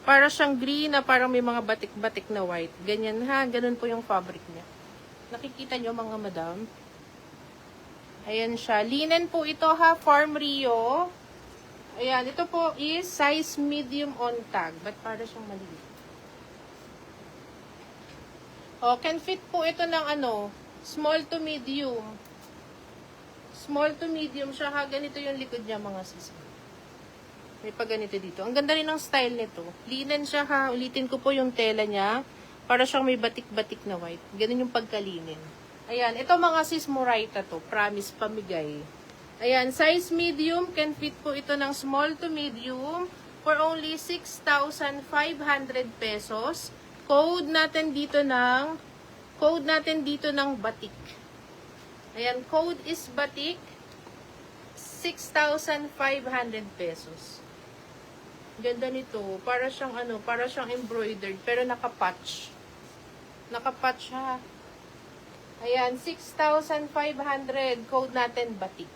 Para siyang green na parang may mga batik-batik na white. Ganyan ha, ganun po yung fabric niya. Nakikita nyo mga madam? Ayan siya. Linen po ito ha, Farm Rio. Ayan, ito po is size medium on tag. Ba't para siyang maliit? O, can fit po ito ng ano, small to medium. Small to medium siya ha. Ganito yung likod niya mga sis. May pa ganito dito. Ang ganda rin ng style nito. Linen siya ha. Ulitin ko po yung tela niya. Para siyang may batik-batik na white. Ganun yung pagkalinin. Ayan. Ito mga sis Moraita to. Promise pamigay. Ayan. Size medium. Can fit po ito ng small to medium. For only 6,500 pesos. Code natin dito ng batik. Ayan. Code is batik. 6,500 pesos. Ganda nito. Para siyang ano, para siyang embroidered pero naka-patch. Naka-patch ha. Ayan, 6,500 code natin batik.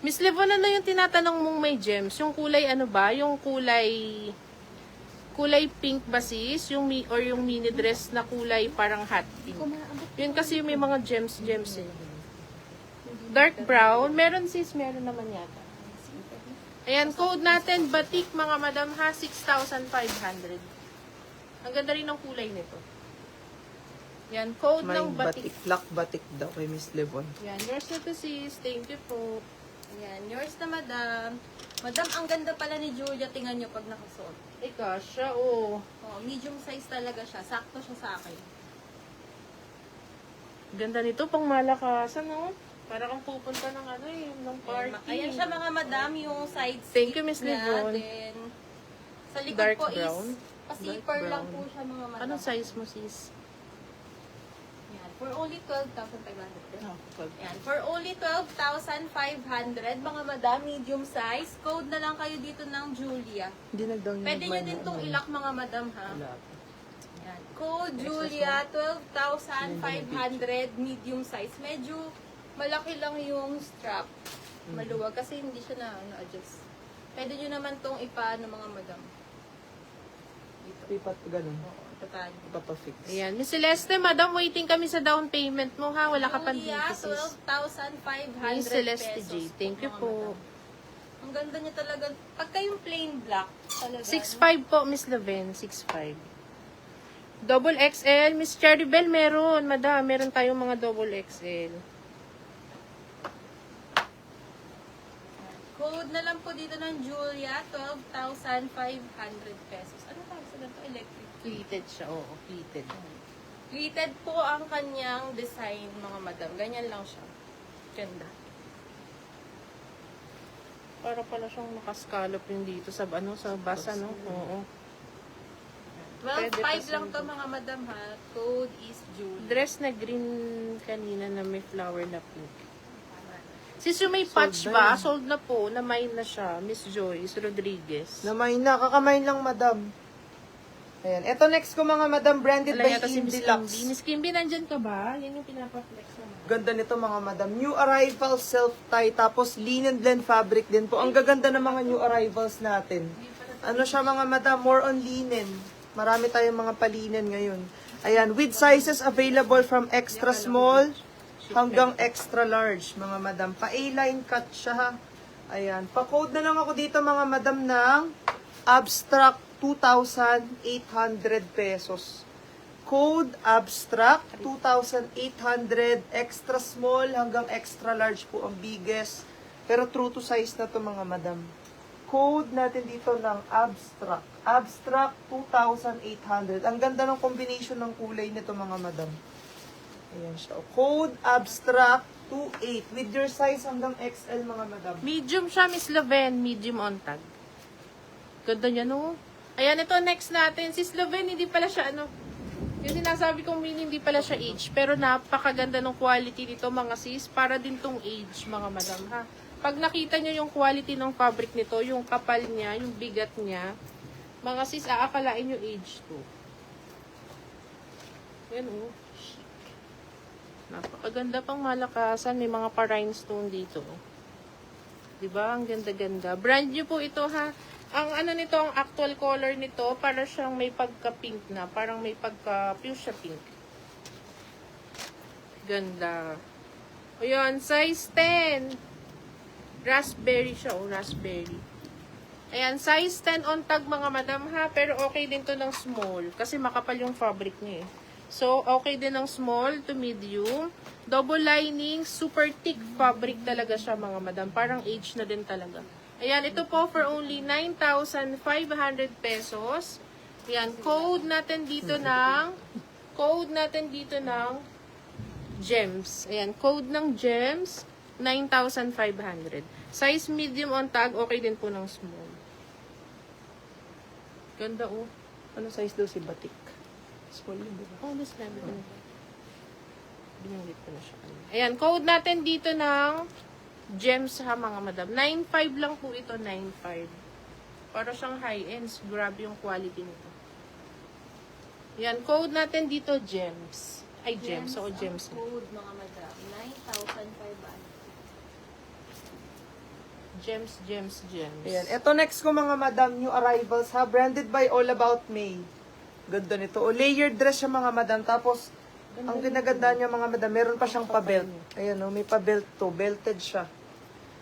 Miss Levon, ano yung tinatanong mong may gems? Yung kulay ano ba? Yung kulay pink ba sis? Yung mini dress na kulay parang hot pink. Yun kasi may mga gems eh. Dark brown. Meron sis, meron naman yata. Ayan, code natin, batik mga madam ha, 6,500. Ang ganda rin ng kulay nito. Yan, code May ng batik. black batik daw kay Miss Levon. Yan, yours na to sis. Thank you po. Ayan, yours na madam. Madam, ang ganda pala ni Julia. Tingnan nyo pag nakasuot. Ika, siya oh. Oh, medium size talaga siya. Sakto siya sa akin. Ganda nito, pang malakasan no? Para kang pupunta ng ano eh, ng party. Ayan siya mga madam, yung side Thank you, slip Miss niya. Levon. Then, sa likod Dark po brown? is, pa-zipper Dark lang brown. po siya mga madam. Anong size mo sis? Ayan, for only 12,500. Oh, Ayan, for only 12,500, mga madam, medium size. Code na lang kayo dito ng Julia. Hindi na daw niya Pwede nyo din itong ilak mga madam ha. Wala. Ayan. Code Julia, 12,500 medium size. Medyo malaki lang yung strap. Maluwag kasi hindi siya na-adjust. Pwede nyo naman itong ipaano mga madam. Dito. Ipat ganun. Oo, total. Ipapafix. Ayan. Miss Celeste, madam, waiting kami sa down payment mo ha. Wala ka pang Julia, dito sis. 12,500 Miss Celeste J. pesos. Thank you mga po. madam. Ang ganda niya talaga. Pagka yung plain black, talaga. 6'5 po, Miss Leven. 6'5. Double XL. Miss Cherry Bell, meron. Madam, meron tayong mga double XL. Code na lang po dito ng Julia, 12,500 pesos. Ano tawag sa ganito? Electric. Pleated siya, oo. Pleated. Pleated po ang kanyang design, mga madam. Ganyan lang siya. Ganda. Para pala siyang nakascallop yung dito sa ano, sa basa, no? Oo. 12,500 Pwede lang pa to mga madam ha. Code is Julia. Dress na green kanina na may flower na pink. Sis, yung may Sold patch na ba? yun. Sold na po. Na-mine na siya. Miss Joyce Rodriguez. Namay na, kakamain lang madam. Ayan. Ito next ko mga madam, branded Wala by yata si Miss Kimby. Indilux. Miss Kimby, nandyan ka ba? Yan yung pinapa-flex naman. Ganda nito mga madam. New arrival self-tie, tapos linen blend fabric din po. Ang gaganda ng mga new arrivals natin. Ano siya mga madam? More on linen. Marami tayong mga palinen ngayon. Ayan, with sizes available from extra small hanggang extra large, mga madam. Pa-A-line cut siya ha. Ayan. Pa-code na lang ako dito mga madam ng abstract 2,800 pesos. Code abstract 2,800, extra small hanggang extra large po ang biggest. Pero true to size na to mga madam. Code natin dito ng abstract. Abstract 2,800. Ang ganda ng combination ng kulay nito mga madam. Ayan siya. Code abstract 28 with your size hanggang XL mga madam. Medium siya, Miss Leven. Medium on tag. Ganda niya, no? Ayan, ito next natin. Sis Leven, hindi pala siya, ano, yung sinasabi kong mini, hindi pala siya age. Pero napakaganda ng quality nito, mga sis. Para din tong age, mga madam, ha? Pag nakita nyo yung quality ng fabric nito, yung kapal niya, yung bigat niya, mga sis, aakalain yung age to. Yan, oh. Chic. Napakaganda pang malakasan. May mga pa-rhinestone dito, oh. Diba? Ang ganda-ganda. Brand new po ito ha. Ang ano nito, ang actual color nito, para siyang may pagka-pink na. Parang may pagka-fuchsia pink. Ganda. O yun, size 10. Raspberry siya, raspberry. Ayan, size 10 on tag mga madam ha. Pero okay din to ng small. Kasi makapal yung fabric niya eh. So, okay din ng small to medium. Double lining, super thick fabric talaga siya mga madam. Parang age na din talaga. Ayan, ito po for only 9,500 pesos. Ayan, code natin dito ng gems. Ayan, code ng gems, 9,500. Size medium on tag, okay din po ng small. Ganda oh. Ano size daw si Batik? Small yun, diba? Oh, mas nabi ko na. Binanggit ko na siya. Ayan, code natin dito ng gems ha mga madam. 9.5 lang po ito, 9.5. Para siyang high-end. Grabe yung quality nito. Ayan, code natin dito gems. Ay, gems. Oo, gems. Ang code, mga madam. 9,500. Gems, gems, gems. Ayan. Ito next ko mga madam, new arrivals ha. Branded by All About May. Ganda nito. O, layered dress siya mga madam. Tapos, ang ginaganda niya mga madam, meron pa siyang pa-belt. Ayan o, may pa-belt to. Belted siya.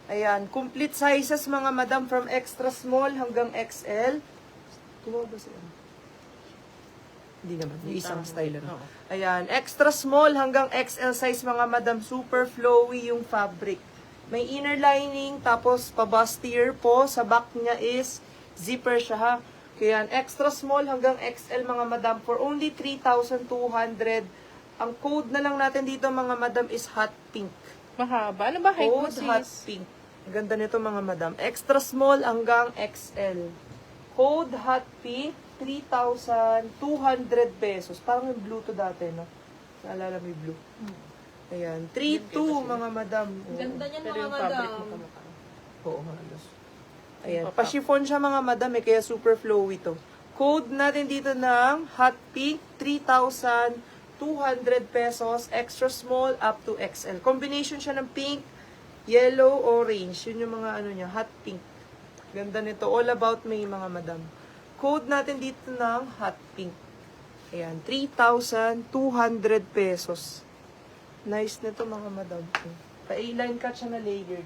Ayan. Complete sizes mga madam from extra small hanggang XL. Kumawa ba siya? Hindi naman. Yung isang style ano. Ayan. Extra small hanggang XL size mga madam. Super flowy yung fabric. May inner lining, tapos pa-bustier po. Sa back niya is zipper siya ha. Kaya extra small hanggang XL mga madam for only 3,200. Ang code na lang natin dito mga madam is hot pink. Mahaba. Ano ba height mo, Code hot sis? pink. Ang ganda nito mga madam. Extra small hanggang XL. Code hot pink, 3,200 pesos. Parang yung blue to dati, no? Naalala mo yung blue? Ayan. 3,200 mga madam. Ang ganda niyan Pero mga yung fabric madam. mo kamukha. Oo, halos. Ayan. Pa-chiffon siya mga madam eh, kaya super flowy to. Code natin dito ng hot pink, 3,200 pesos. Extra small up to XL. Combination siya ng pink, yellow, orange. Yun yung mga ano niya, hot pink. Ganda nito. All About May mga madam. Code natin dito ng hot pink. Ayan, 3,200 pesos. Nice nito mga madam. Pa-A-line cut siya na layered.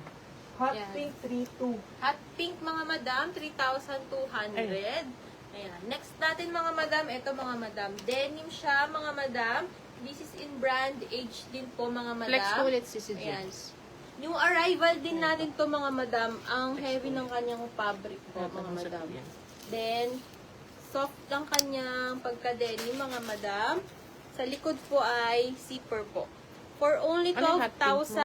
Hot Yan. pink, 3,200. Hot pink mga madam, 3,200. Ayan. Next natin mga madam, ito mga madam. Denim siya mga madam. This is in brand H din po mga madam. Flex ko ulit, sis, Ayan. gems. New arrival din natin to mga madam. Ang heavy ng kanyang fabric po Ito, mga sa madam. yan. Then, soft ang kanyang pagka-denim mga madam. Sa likod po ay zipper po. For only Ano yung hot pink mo? 12,000